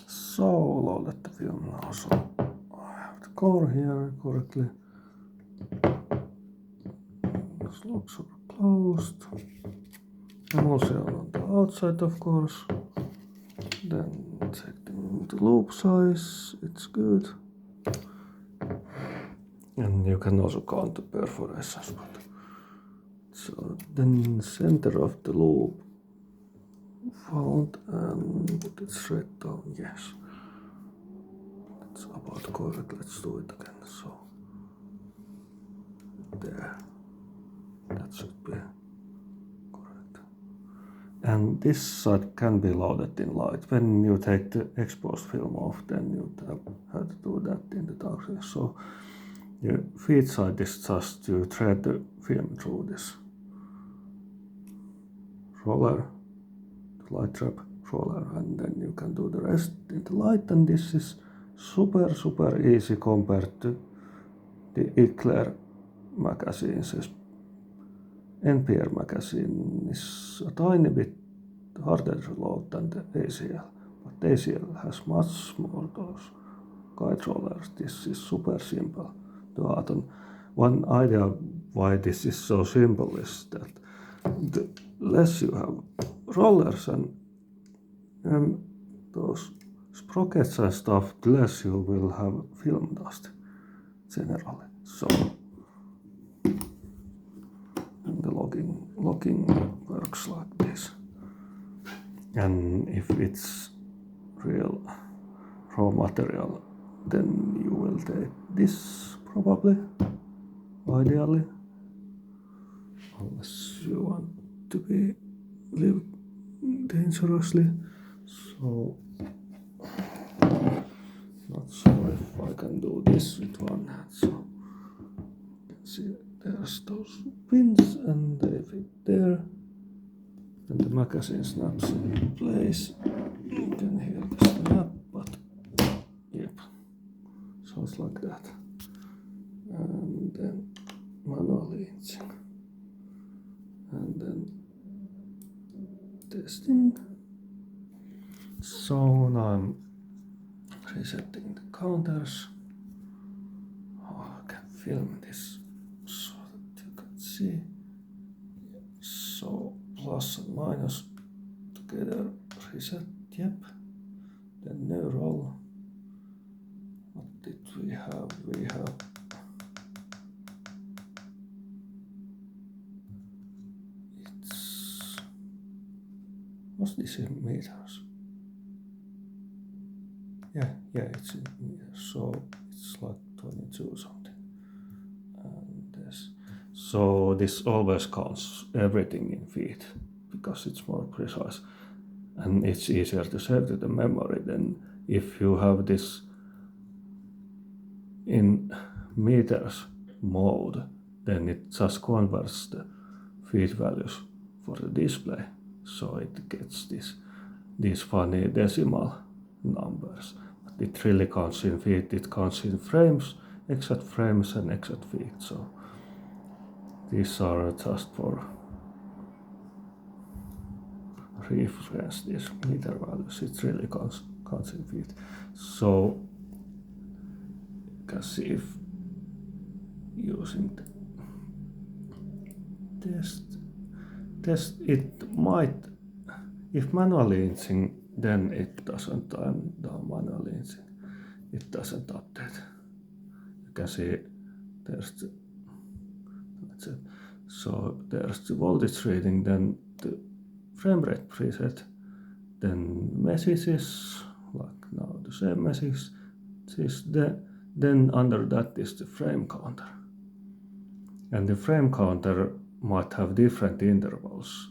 So loaded the film now, so I have the core here correctly. This looks are closed. Emulsion on the outside, of course. Then check the loop size, it's good. And you can also count the perforations. So then center of the loop found and put it straight down, yes. That's about correct, let's do it again, so. There, that should be correct. And this side can be loaded in light. When you take the exposed film off, then you have to do that in the darkness. So the feed side is just to thread the film through this roller, the light trap roller, and then you can do the rest in the light. And this is super easy compared to the LTR magazines. NPR magazine is a tiny bit harder to load than the ACL, but ACL has much more those guide rollers. This is super simple to Aaton. One idea why this is so simple is that the less you have rollers and those sprockets and stuff, the less you will have film dust generally. So the locking works like this. And if it's real raw material, then you will take this probably, ideally, unless you want to live dangerously. So not sure if I can do this with one hand. So you can see there's those pins and they fit there. And the magazine snaps in place. You can hear the snap, but yep, sounds like that. And then manual inching. And then testing. So now I'm resetting the counters. Oh, I can film this so that you can see. So plus and minus together, reset, yep. Then new roll. What did we have? We have what's this in meters? Yeah, it's in meters. So it's like 22 something. And this. So this always counts everything in feet because it's more precise and it's easier to save to the memory than if you have this in meters mode, then it just converts the feet values for the display. So it gets these funny decimal numbers. But it really counts in feet, it counts in frames, exact frames and exact feet. So these are just for reference, these meter values. It really counts in feet. So you can see if using the test it might, if manually inching, then it doesn't turn down manually inching. It doesn't update. You can see there's the, that's it. So there's the voltage reading, then the frame rate preset, then messages, like now the same message is there. Then under that is the frame counter. And the frame counter might have different intervals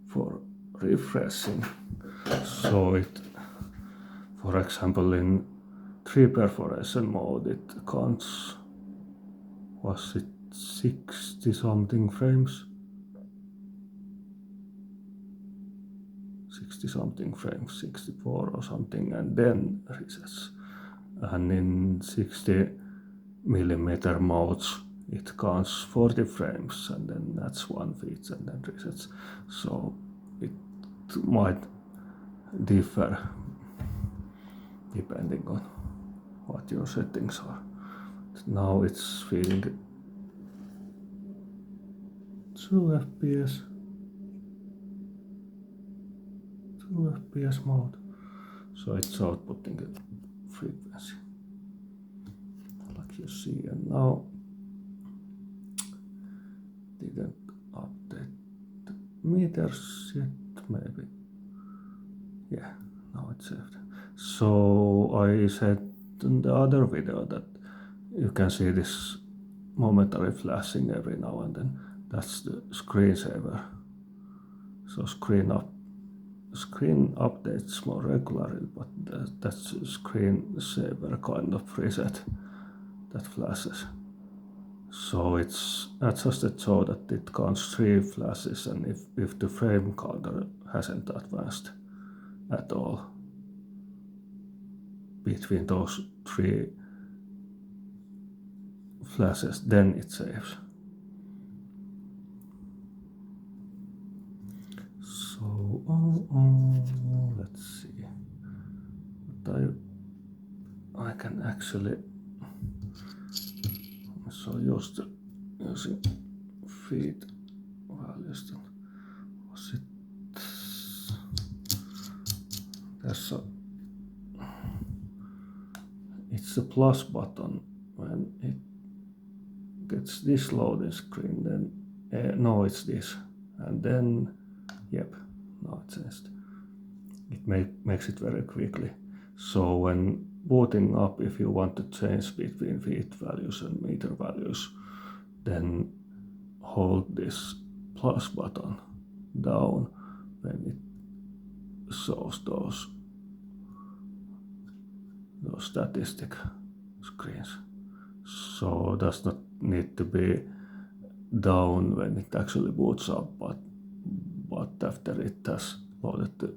for refreshing. So it, for example, in 3 perforation mode, it counts, was it 60 something frames? 60 something frames, 64 or something, and then resets. And in 60 millimeter modes, it counts 40 frames, and then that's 1 feet, and then resets. So it might differ depending on what your settings are. Now it's feeding 2 FPS, 2 FPS mode, so it's outputting a frequency, like you see. And now didn't update the meters yet, maybe. Yeah, now it's saved. So I said in the other video that you can see this momentary flashing every now and then. That's the screensaver. So screen updates more regularly, but that's a screensaver kind of preset that flashes. So it's adjusted so that it counts 3 flashes, and if the frame counter hasn't advanced at all between those 3 flashes, then it saves. So let's see. But I can actually using feed values. Then was it? It's a plus button when it gets this loading screen. Then no, it's this, and then yep, now it changed. It makes it very quickly. So when booting up, if you want to change between feet values and meter values, then hold this plus button down when it shows those statistic screens. So it does not need to be down when it actually boots up, but after it has loaded the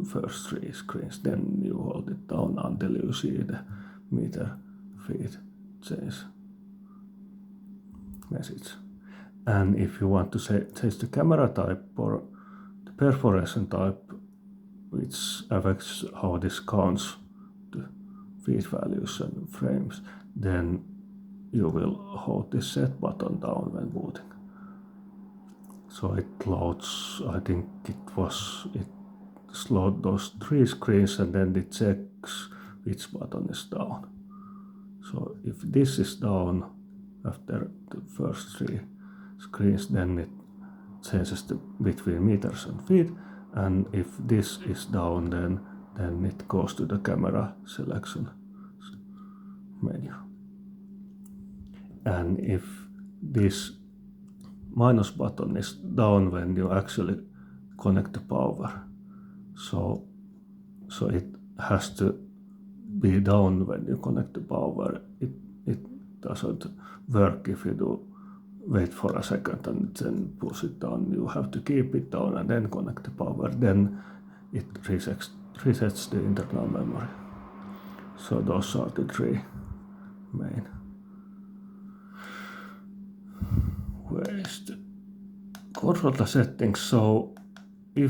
first 3 screens, then you hold it down until you see the meter feed change message. And if you want to change the camera type or the perforation type, which affects how this counts the feed values and frames, then you will hold this set button down when booting. So it loads, I think it loads those 3 screens, and then it checks which button is down. So if this is down after the first 3 screens, then it changes between meters and feet, and if this is down, then it goes to the camera selection menu. And if this minus button is down when you actually connect the power, so it has to be down when you connect the power. It doesn't work if you do wait for a second and then push it down. You have to keep it down and then connect the power. Then it resets the internal memory. So those are the 3 main ways to control the settings. So if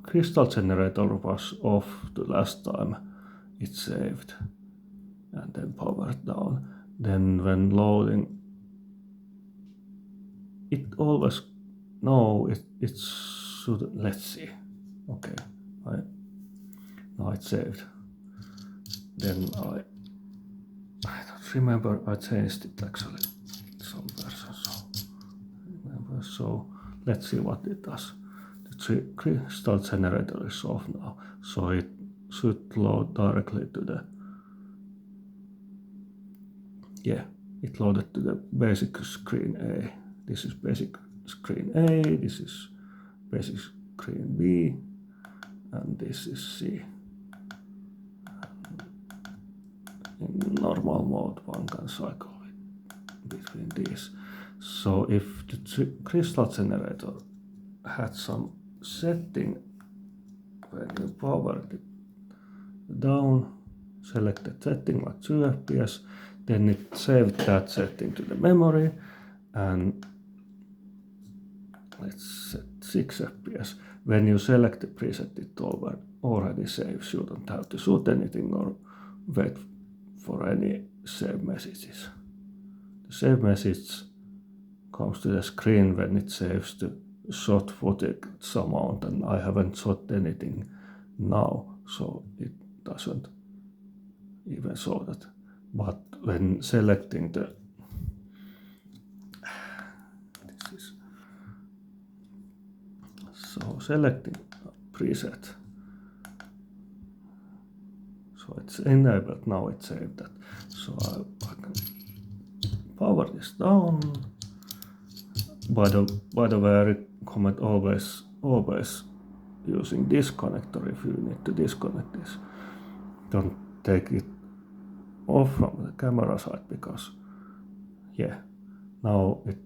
crystal generator was off the last time it saved and then powered down, then when loading it always it should, let's see, okay, now it's saved. Then I don't remember, I changed it actually somewhere, so let's see what it does. The crystal generator is off now, so it should load directly to the, it loaded to the basic screen A. This is basic screen A, this is basic screen B, and this is C. In normal mode, one can cycle between these. So if the crystal generator had some setting when you powered it down, selected setting like 2 FPS, then it saved that setting to the memory, and let's set 6 FPS. when you select the preset, it already saves. You don't have to shoot anything or wait for any save messages. The save message comes to the screen when it saves the shot footage amount, and I haven't shot anything now, so it doesn't even show that. But when selecting the selecting preset, so it's enabled now, it saved that. So I can power this down. By the way, I recommend always using this connector if you need to disconnect this. Don't take it off from the camera side, because now it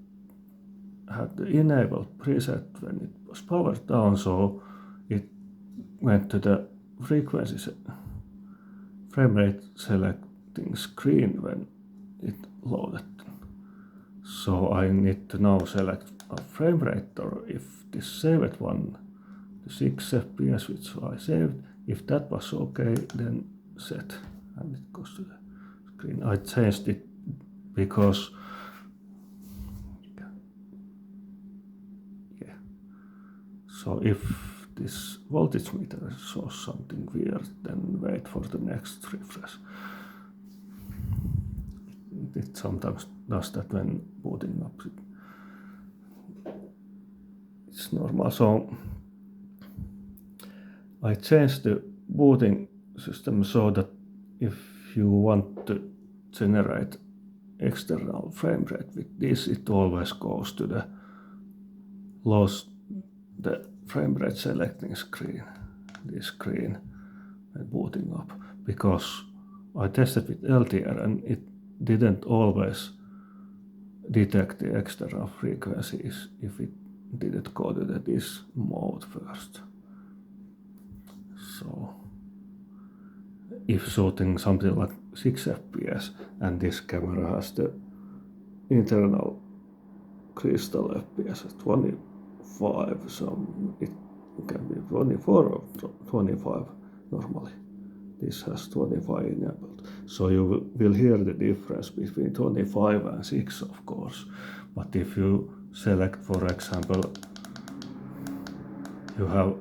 had the enabled preset when it was powered down, so it went to the frequency frame rate selecting screen when it loaded. So I need to now select a frame rate, or if this saved one, the 6 FPS which I saved, if that was okay, then set, and it goes to the screen. I changed it because so if this voltage meter shows something weird, then wait for the next refresh. It sometimes does that when booting up. It's normal. So I changed the booting system so that if you want to generate external frame rate with this, it always goes to the the frame rate selecting screen, this screen, when booting up, because I tested with LTR and it didn't always detect the external frequencies if it didn't go to this mode first. So if shooting something like 6 FPS and this camera has the internal crystal FPS at 25, so it can be 24 or 25 normally. This has 25 enabled, so you will hear the difference between 25 and 6, of course. But if you select, for example, you have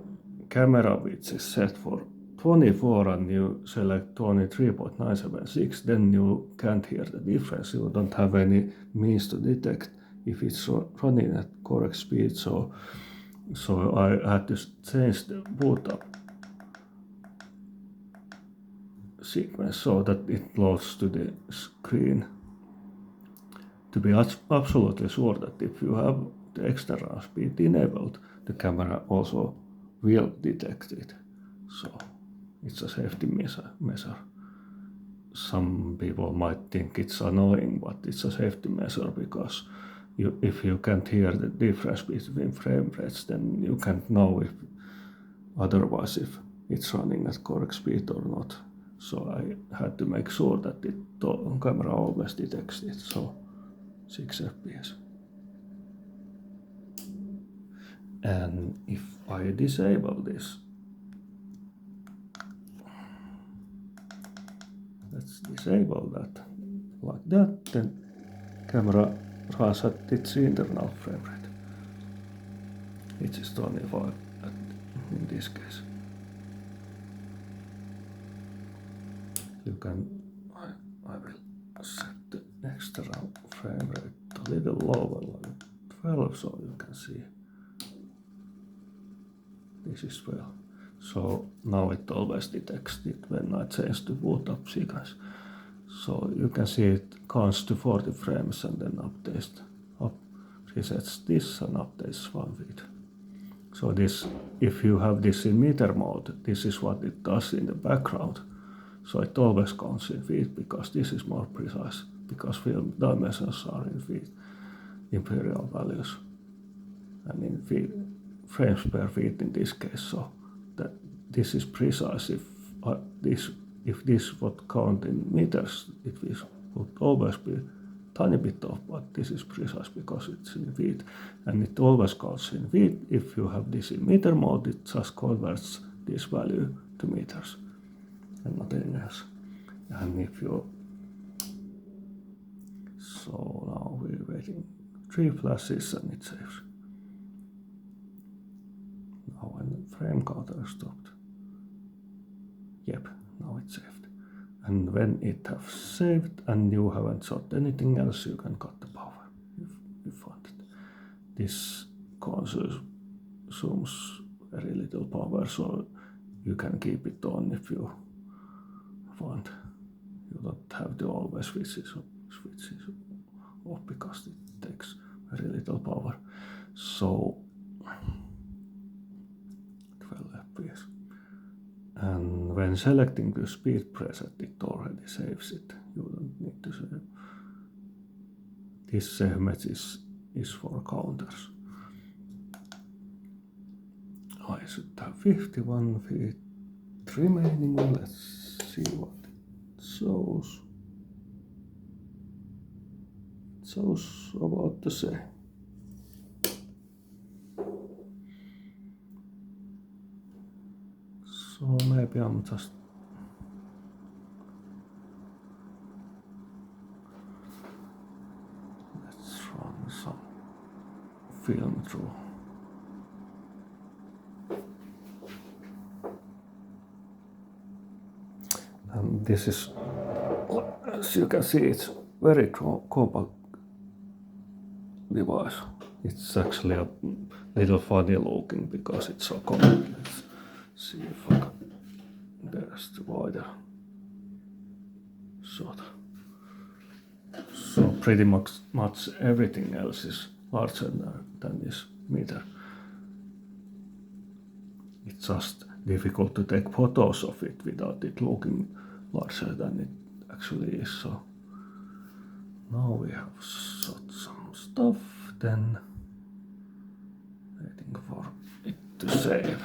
camera which is set for 24 and you select 23.976, then you can't hear the difference. You don't have any means to detect if it's running at correct speed. So I had to change the boot up sequence so that it loads to the screen, to be absolutely sure that if you have the external speed enabled, the camera also will detect it. So it's a safety measure. Some people might think it's annoying, but it's a safety measure, because if you can't hear the difference between frame rates, then you can't know if it's running at correct speed or not. So I had to make sure that the camera always detects it, so 6 FPS. And if I disable this, let's disable that like that, then camera runs at its internal frame rate, which is 25 in this case. You can, I will set the external frame rate a little lower, like 12, so you can see this is 12. So now it always detects it when I change the boot up sequence. So you can see it counts to 40 frames and then resets this and updates 1 feet. So this, if you have this in meter mode, this is what it does in the background. So it always counts in feet, because this is more precise, because film dimensions are in feet, imperial values, and in feet, frames per feet in this case. So that this is precise. If this would count in meters, it would always be tiny bit off, but this is precise because it's in feet, and it always goes in feet. If you have this in meter mode, it just converts this value to meters and nothing else. And if you, so now we're waiting 3 flashes and it saves. Now when the frame counter stopped, yep, now it's saved. And when it has saved and you haven't shot anything else, you can cut the power if you want it. This consumes very little power, so you can keep it on if you want. You don't have to always switch it off because it takes very little power. So 12 FPS. And when selecting the speed preset, it already saves it. You don't need to save. This save message is for counters. I should have 51 feet remaining. Let's see what it shows. It shows about the same. So maybe I'm just let's run some film through. And this is, as you can see, it's very compact device. It's actually a little funny looking because it's so compact. Let's see if I can. There's the wider shot. So pretty much everything else is larger than this meter. It's just difficult to take photos of it without it looking larger than it actually is. So now we have shot some stuff, then waiting for it to save.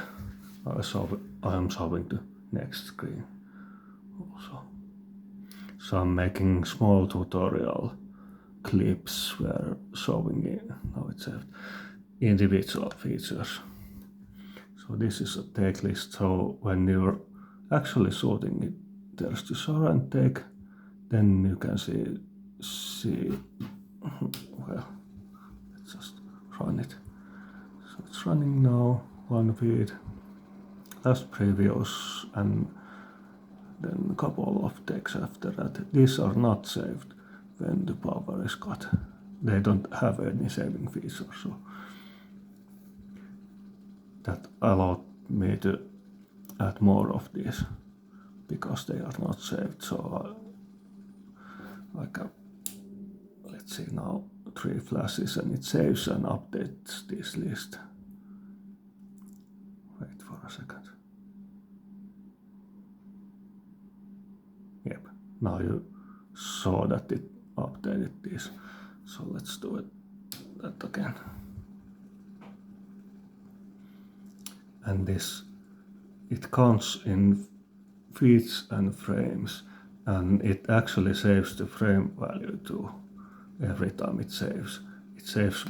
I am saving the next screen also. So I'm making small tutorial clips where showing it, now it's saved, individual features. So this is a take list, so when you're actually shooting it, there's the surround take, then you can see well, let's just run it. So it's running now, 1 feed, last previews, and then a couple of takes after that. These are not saved when the power is cut. They don't have any saving feature, so that allowed me to add more of these because they are not saved. So I can, let's see now, 3 flashes and it saves and updates this list. Wait for a second. Yep, now you saw that it updated this. So let's do that again. And this, it counts in feet and frames, and it actually saves the frame value too. Every time it saves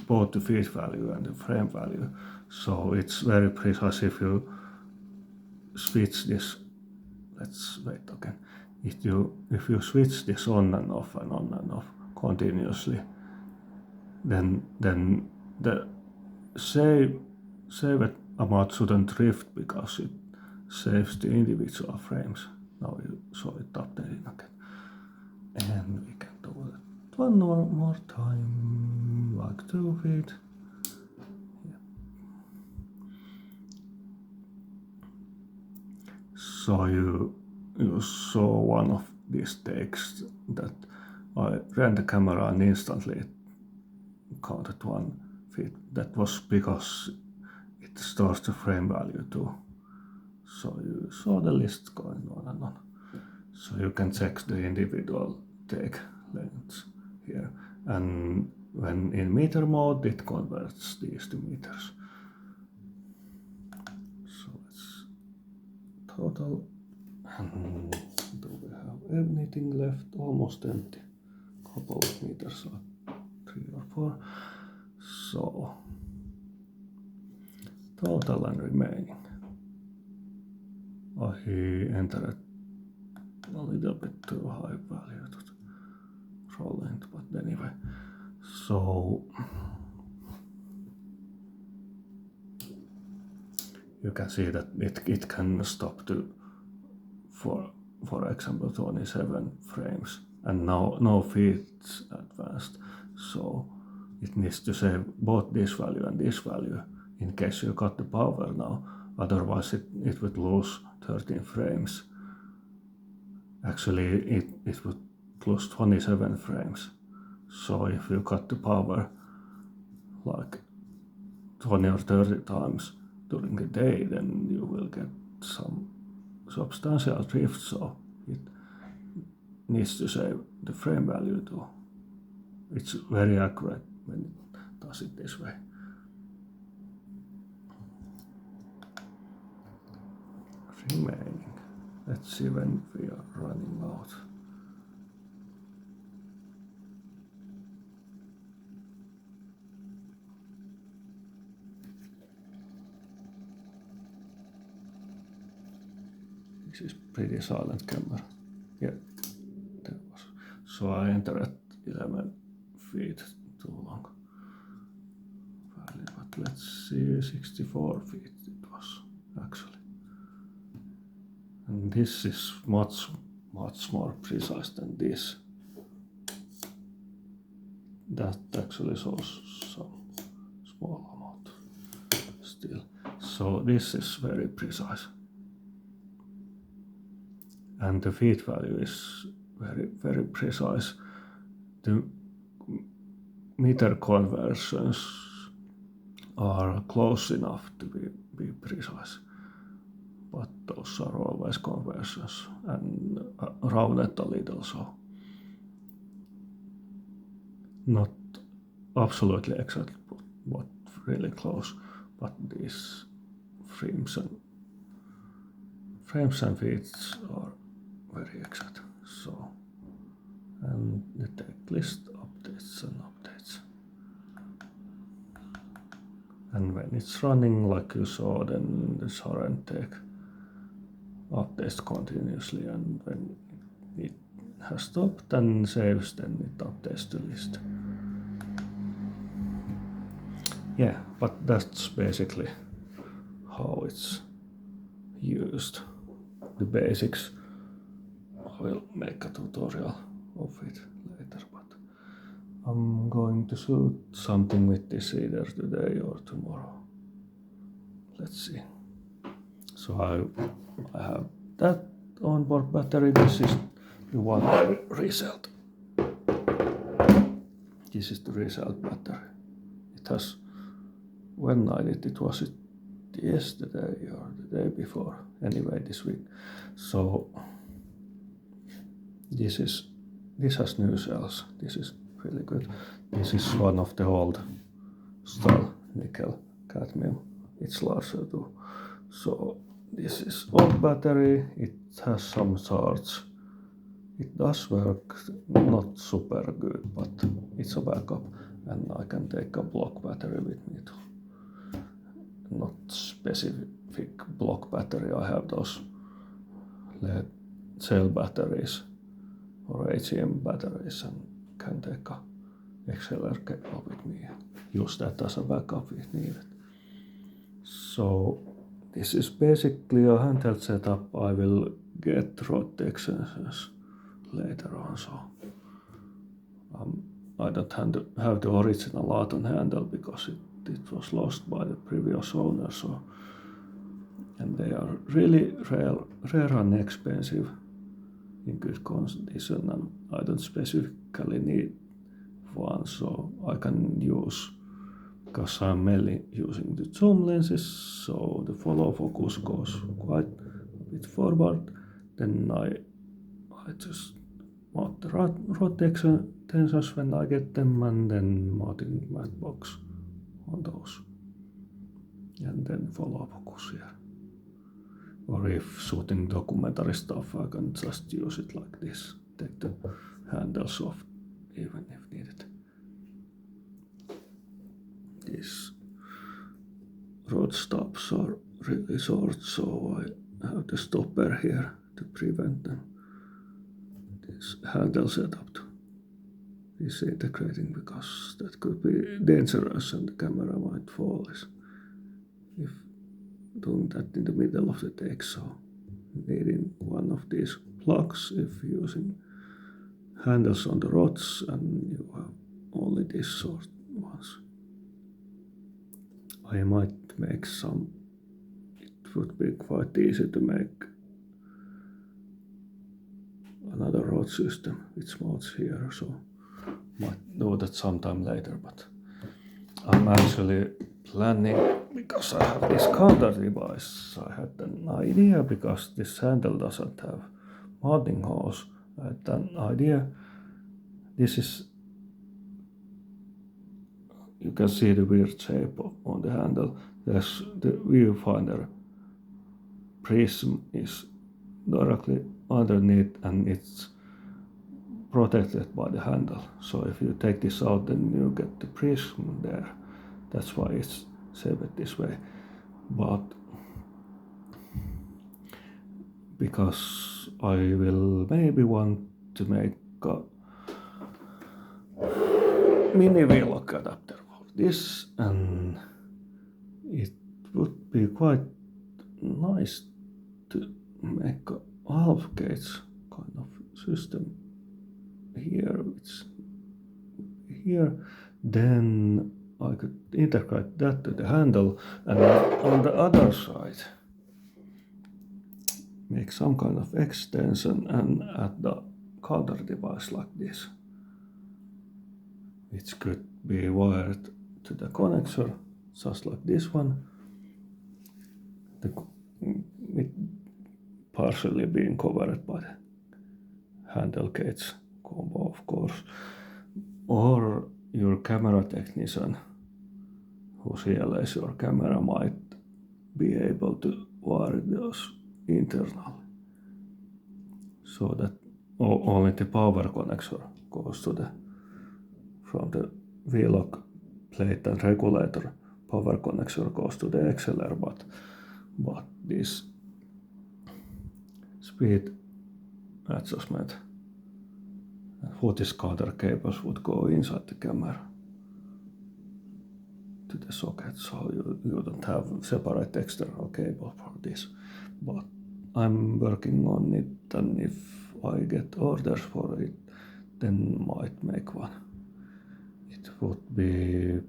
both the feet value and the frame value. So it's very precise. If you switch this, let's wait again. If you switch this on and off continuously, then the saved amount shouldn't drift because it saves the individual frames. Now you saw it updating again. And we can do that one more time, like 2 feet. Yeah. So you saw one of these takes that I ran the camera and instantly it counted 1 feet. That was because it stores the frame value too. So you saw the list going on and on. So you can check the individual take lengths here. And when in meter mode, it converts these to meters. So it's total. And do we have anything left? Almost empty. couple of meters, like 3 or 4. So total and remaining. He entered a little bit too high value to roll into, but anyway. So you can see that it can stop to, for example, 27 frames, and no feeds advanced. So it needs to save both this value and this value in case you cut the power now. Otherwise it would lose 13 frames. Actually it would lose 27 frames. So if you cut the power like 20 or 30 times during the day, then you will get some substantial drift. So it needs to save the frame value too. It's very accurate when it does it this way. Remaining. Let's see when we are running out. This is pretty silent camera. Yeah, there was. So I entered at 11 feet too long. But let's see, 64 feet it was actually. And this is much more precise than this. That actually shows some small amount still. So this is very precise. And the feed value is very precise. The meter conversions are close enough to be precise. But those are always conversions and rounded a little, so not absolutely exact, but really close. But these frames and feeds are very exact. So, and the take list updates and updates. And when it's running like you saw, then the current take updates continuously, and when it has stopped and saves, then it updates the list. Yeah, but that's basically how it's used. The basics. I will make a tutorial of it later, but I'm going to shoot something with this either today or tomorrow. Let's see. So I have that onboard battery. This is the one I resold. This is the resold battery. It has, when I did it, was it yesterday or the day before? Anyway, this week. So this has new cells. This is really good. This is one of the old style nickel cadmium. It's larger too. So this is old battery. It has some charge. It does work, not super good, but it's a backup, and I can take a block battery with me too. Not specific block battery. I have those lead cell batteries or HEM batteries, and can take a XLR cable with me and use that as a backup if needed. So this is basically a handheld setup. I will get rod extensions later on, so I don't have the original Aaton handle because it was lost by the previous owner. So, and they are really rare and expensive in good condition, and I don't specifically need one, so I can use, because I'm mainly using the zoom lenses, so the follow focus goes quite a bit forward. Then I just mount the rod extensions when I get them, and then mounting matte box on those, and then follow focus here. Or if shooting documentary stuff, I can just use it like this, take the handles off even if needed. These rod stops are really short, so I have the stopper here to prevent them. This handle setup is integrating because that could be dangerous and the camera might fall if doing that in the middle of the take. So needing one of these plugs if using handles on the rods, and you have only this sort ones. I might make some. It would be quite easy to make another rod system with modes here, so might do that sometime later, but I'm actually planning, because I have this counter device, I had an idea, because this handle doesn't have mounting holes, I had an idea. This is, you can see the weird shape on the handle. There's the viewfinder prism is directly underneath and it's protected by the handle. So if you take this out, then you get the prism there. That's why it's shaped this way. But because I will maybe want to make a mini V-lock adapter for this, and it would be quite nice to make a half gauge kind of system here, then I could integrate that to the handle, and on the other side make some kind of extension and add the counter device like this. It could be wired to the connector, just like this one. It partially being covered by the handle gauge combo, of course. Or your camera technician who CLAs your camera might be able to wire those internally, so that only the power connector goes to from the V-lock plate and regulator. Power connector goes to the XLR, but this speed adjustment and footage counter cables would go inside the camera to the socket, so you don't have separate external cable for this. But I'm working on it, and if I get orders for it, then might make one. It would be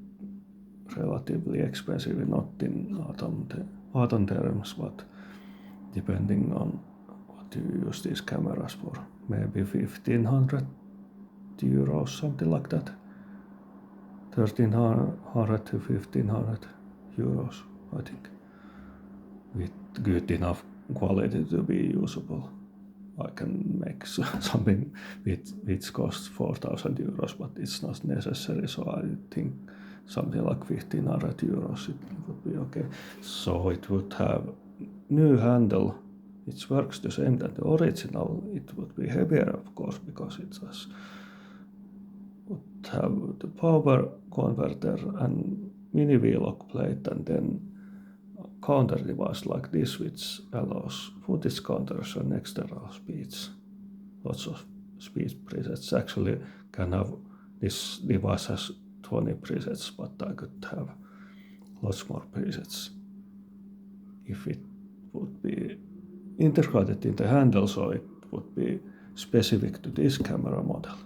relatively expensive, not in Aaton terms, but depending on what you use these cameras for, maybe 1,500 euros, something like that. 1,300 to 1,500 euros, I think, with good enough quality to be usable. I can make something which costs 4,000 euros, but it's not necessary, so I think something like 1,500 euros it would be okay. So it would have new handle, it works the same as the original. It would be heavier, of course, because it would have the power converter and mini V-lock plate, and then a counter device like this, which allows footage counters and external speeds. Lots of speed presets. Actually, can have this device has 20 presets, but I could have lots more presets if it would be integrated in the handle, so it would be specific to this camera model.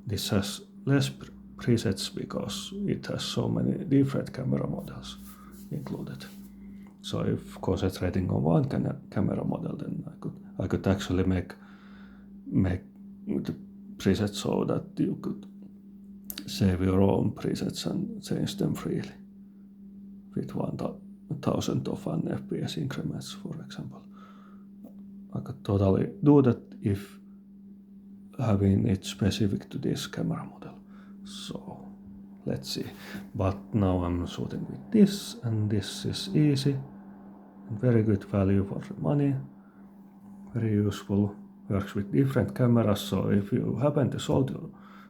This has less presets because it has so many different camera models included. So if concentrating on one camera model, then I could actually make the presets so that you could save your own presets and change them freely with 1,000 of an FPS increments, for example. I could totally do that if having it specific to this camera model. So let's see. But now I'm shooting with this, and this is easy and very good value for the money. Very useful. Works with different cameras, so if you happen to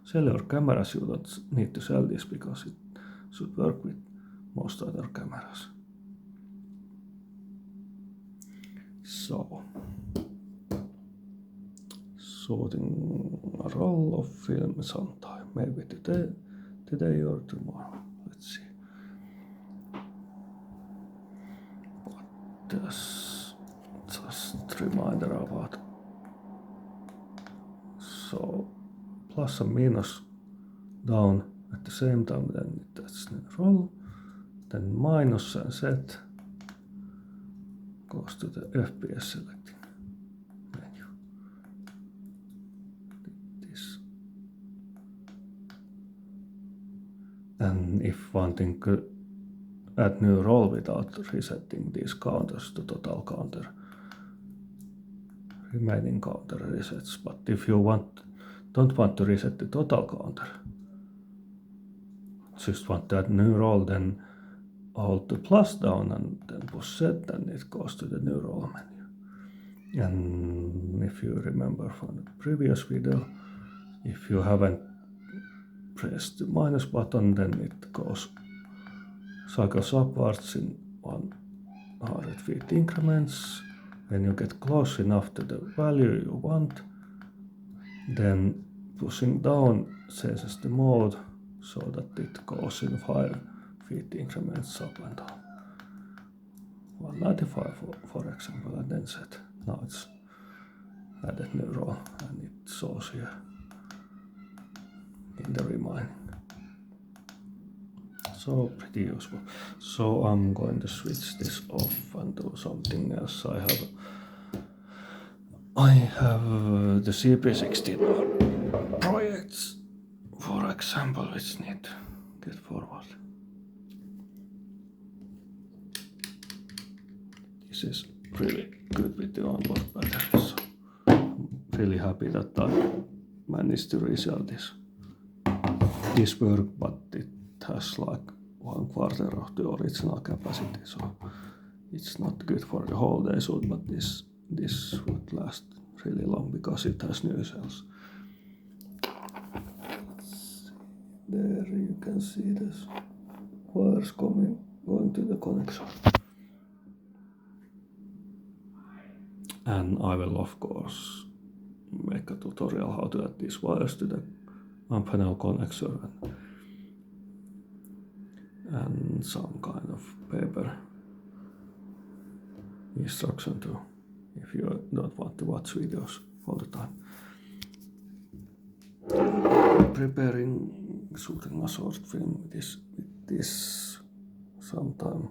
sell your cameras. You don't need to sell this because it should work with most other cameras. So, shooting a roll of film sometime, maybe today or tomorrow. Let's see. But just reminder about. So plus and minus down at the same time, then that's the roll. Then minus and set goes to the FPS selecting menu. This. And if wanting to add new roll without resetting these counters to total counter, remaining counter resets. But if you don't want to reset the total counter, just want to add new roll, then hold the plus down and then push set, and it goes to the new roll menu. And if you remember from the previous video, if you haven't pressed the minus button, then it cycles upwards in 100 feet increments. When you get close enough to the value you want, then pushing down changes the mode so that it goes in 5 feet increments up and down. 195 for example, and then set. Now it's added new roll and it shows here in the remaining. So pretty useful. So I'm going to switch this off and do something else. I have the CP16 projects, for example, which need to get forward. This is really good with the onboard battery, so I'm really happy that I managed to resell this work, but it has like 1/4 of the original capacity, so it's not good for the whole day shoot, but this would last really long because it has new cells. There you can see this wires going to the connection. And I will of course make a tutorial how to add these wires to the panel connector and some kind of paper instruction too, if you don't want to watch videos all the time. Preparing shooting a short film with this sometime